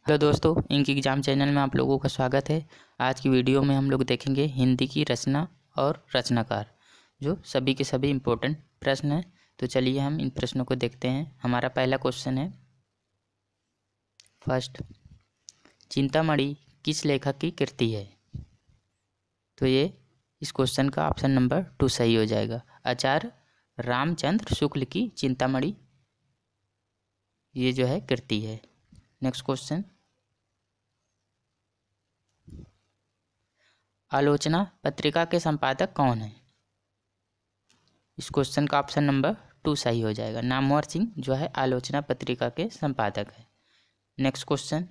Hello दोस्तों, ink exam channel में आप लोगों का स्वागत है। आज की वीडियो में हम लोग देखेंगे हिंदी की रचना और रचनाकार, जो सभी के सभी इम्पोर्टेंट प्रश्न हैं। तो चलिए हम इन प्रश्नों को देखते हैं। हमारा पहला क्वेश्चन है फर्स्ट, चिंतामणि किस लेखक की कृति है? तो ये इस क्वेश्चन का ऑप्शन नंबर 2 सही हो जाएगा। आचार्य रामचंद्र शुक्ल की चिंतामणि ये जो है कृति है। नेक्स्ट क्वेश्चन, आलोचना पत्रिका के संपादक कौन है? इस क्वेश्चन का ऑप्शन नंबर 2 सही हो जाएगा। नामवर सिंह जो है आलोचना पत्रिका के संपादक है। नेक्स्ट क्वेश्चन,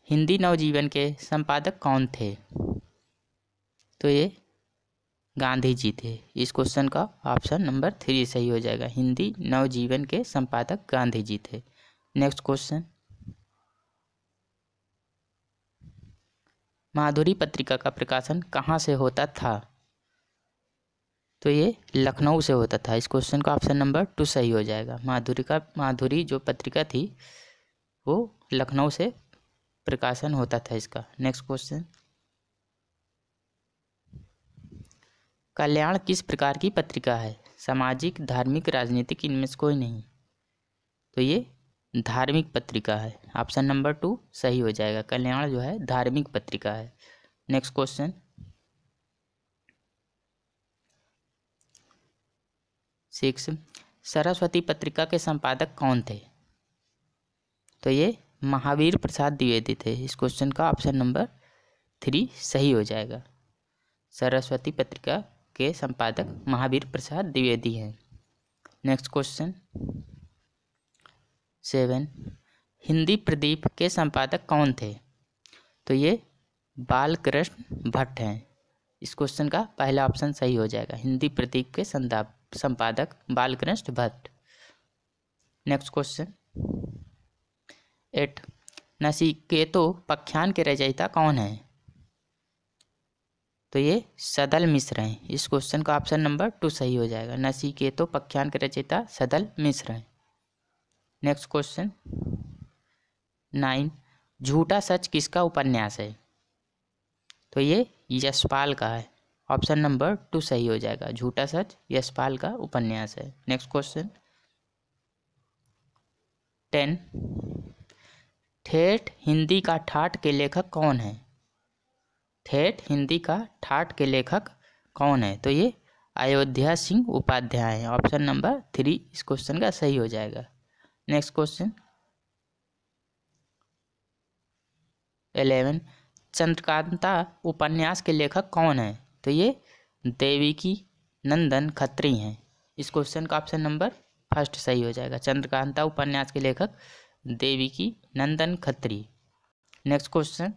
हिंदी नवजीवन के संपादक कौन थे? तो ये गांधी जी थे। इस क्वेश्चन का ऑप्शन नंबर 3 सही हो जाएगा। हिंदी नवजीवन के संपादक गांधी जी थे। नेक्स्ट क्वेश्चन, माधुरी पत्रिका का प्रकाशन कहाँ से होता था? तो ये लखनऊ से होता था। इस क्वेश्चन का ऑप्शन नंबर 2 सही हो जाएगा। माधुरी जो पत्रिका थी वो लखनऊ से प्रकाशन होता था इसका। नेक्स्ट क्वेश्चन, कल्याण किस प्रकार की पत्रिका है? सामाजिक, धार्मिक, राजनीतिक, इनमें से कोई नहीं। तो ये धार्मिक पत्रिका है। ऑप्शन नंबर 2 सही हो जाएगा। कल्याण जो है धार्मिक पत्रिका है। नेक्स्ट क्वेश्चन, सिक्स, सरस्वती पत्रिका के संपादक कौन थे? तो ये महावीर प्रसाद द्विवेदी थे। इस क्वेश्चन का ऑप्शन नंबर 3 सही हो जाएगा। सरस्वती पत्रिका के संपादक महावीर प्रसाद द्विवेदी हैं। नेक्स्ट क्वेश्चन 7, हिंदी प्रदीप के संपादक कौन थे? तो ये बालकृष्ण भट्ट हैं। इस क्वेश्चन का पहला ऑप्शन सही हो जाएगा। हिंदी प्रदीप के संपादक बालकृष्ण भट्ट। नेक्स्ट क्वेश्चन 8, नचिकेतोपाख्यान के रचयिता कौन है? तो ये सदल मिश्र हैं। इस क्वेश्चन का ऑप्शन नंबर 2 सही हो जाएगा। नचिकेतोपाख्यान के रचयिता सदल मिश्र हैं। नेक्स्ट क्वेश्चन 9, झूठा सच किसका उपन्यास है? तो ये यशपाल का है। ऑप्शन नंबर 2 सही हो जाएगा। झूठा सच यशपाल का उपन्यास है। नेक्स्ट क्वेश्चन 10, ठेठ हिंदी का ठाठ के लेखक कौन है? ठेठ हिंदी का ठाठ के लेखक कौन है? तो ये अयोध्या सिंह उपाध्याय हैं। ऑप्शन नंबर 3 इस क्वेश्चन का सही हो जाएगा। नेक्स्ट क्वेश्चन 11, चंद्रकांता उपन्यास के लेखक कौन है? तो ये देवकी नंदन खत्री हैं। इस क्वेश्चन का ऑप्शन नंबर 1 सही हो जाएगा। चंद्रकांता उपन्यास के लेखक देवकी नंदन खत्री। नेक्स्ट क्वेश्चन,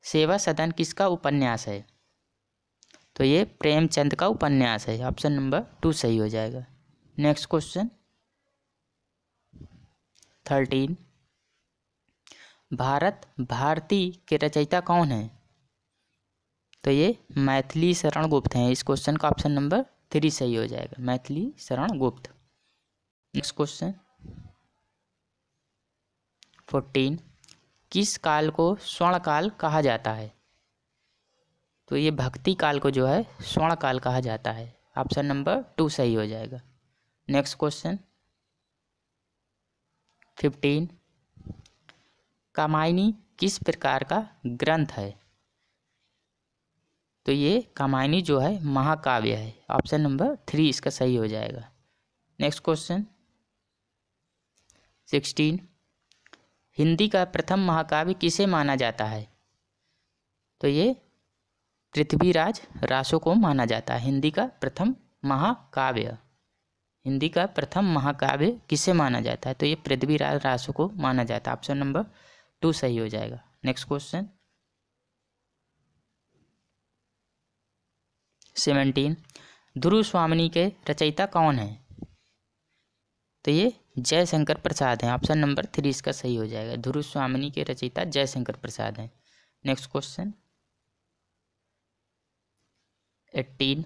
सेवा सदन किसका उपन्यास है? तो ये प्रेमचंद का उपन्यास है। ऑप्शन नंबर 2 सही हो जाएगा। नेक्स्ट क्वेश्चन 13, भारत भारती के रचयिता कौन है? तो ये मैथिली शरण गुप्त हैं। इस क्वेश्चन का ऑप्शन नंबर 3 सही हो जाएगा। मैथिली शरण गुप्त। नेक्स्ट क्वेश्चन 14, किस काल को स्वर्ण काल कहा जाता है? तो ये भक्ति काल को जो है स्वर्ण काल कहा जाता है। ऑप्शन नंबर 2 सही हो जाएगा। नेक्स्ट क्वेश्चन 15, कामायनी किस प्रकार का ग्रंथ है? तो ये कामायनी जो है महाकाव्य है। ऑप्शन नंबर 3 इसका सही हो जाएगा। नेक्स्ट क्वेश्चन 16, हिंदी का प्रथम महाकाव्य किसे माना जाता है? तो ये पृथ्वीराज रासो को माना जाता है। हिंदी का प्रथम महाकाव्य किसे माना जाता है? तो ये पृथ्वीराज रासो को माना जाता है। ऑप्शन नंबर 2 सही हो जाएगा। नेक्स्ट क्वेश्चन 17, ध्रुव स्वामिनी के रचयिता कौन है? तो ये जयशंकर प्रसाद हैं। ऑप्शन नंबर 3 इसका सही हो जाएगा। ध्रुव स्वामिनी के रचयिता जयशंकर प्रसाद हैं। नेक्स्ट क्वेश्चन 18,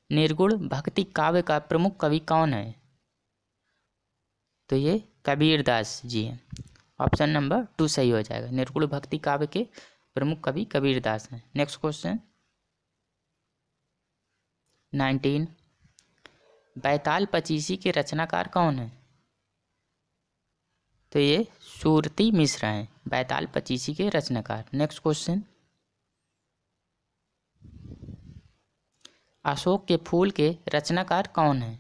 निर्गुण भक्ति काव्य का प्रमुख कवि कौन है? तो ये कबीरदास जी हैं। ऑप्शन नंबर 2 सही हो जाएगा। निर्गुण भक्ति काव्य के प्रमुख कवि कबीरदास हैं। नेक्स्ट क्वेश्चन 19, बैताल पचीसी के रचनाकार कौन है? तो ये सूरती मिश्र हैं, बैताल पचीसी के रचनाकार। नेक्स्ट क्वेश्चन, अशोक के फूल के रचनाकार कौन है?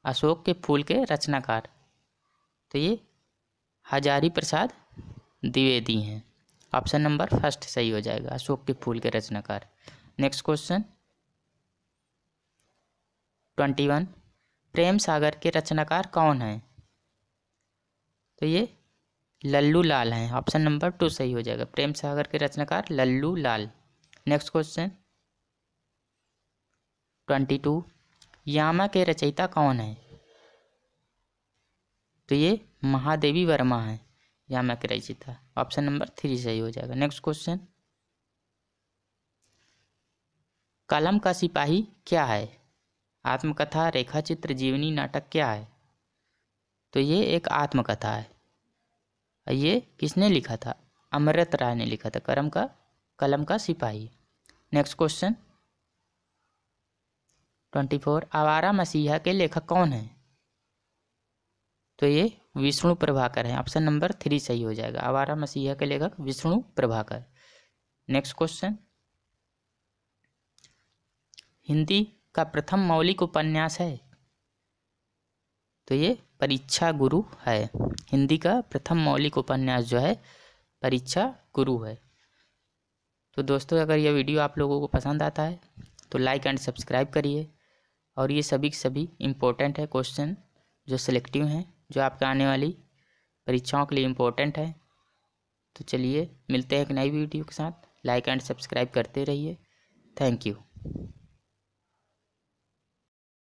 अशोक के फूल के रचनाकार, तो ये हजारी प्रसाद द्विवेदी हैं। ऑप्शन नंबर 1 सही हो जाएगा, अशोक के फूल के रचनाकार। नेक्स्ट क्वेश्चन 21, प्रेम सागर के रचनाकार कौन है? तो ये लल्लू लाल हैं। ऑप्शन नंबर 2 सही हो जाएगा, प्रेम सागर के रचनाकार लल्लू लाल। नेक्स्ट क्वेश्चन 22, यामा के रचयिता कौन है? तो ये महादेवी वर्मा हैं, यामा के रचयिता। ऑप्शन नंबर 3 सही हो जाएगा। नेक्स्ट क्वेश्चन, कलम का सिपाही क्या है? आत्मकथा, रेखाचित्र, जीवनी, नाटक क्या है? तो ये एक आत्मकथा है। ये किसने लिखा था? अमृत राय ने लिखा था, कलम का सिपाही। नेक्स्ट क्वेश्चन 24, आवारा मसीहा के लेखक कौन है? तो ये विष्णु प्रभाकर हैं। ऑप्शन नंबर 3 सही हो जाएगा, आवारा मसीहा के लेखक विष्णु प्रभाकर। नेक्स्ट क्वेश्चन, हिंदी का प्रथम मौलिक उपन्यास है? तो ये परीक्षा गुरु है। हिंदी का प्रथम मौलिक उपन्यास जो है परीक्षा गुरु है। तो दोस्तों, अगर यह वीडियो आप लोगों को पसंद आता है तो लाइक एंड सब्सक्राइब करिए। और ये सभी इम्पोर्टेंट है क्वेश्चन जो सिलेक्टिव हैं, जो आपके आने वाली परीक्षाओं के लिए इम्पोर्टेंट है। तो चलिए मिलते हैं एक नई वीडियो के साथ। लाइक एंड सब्सक्राइब करते रहिए। Thank you.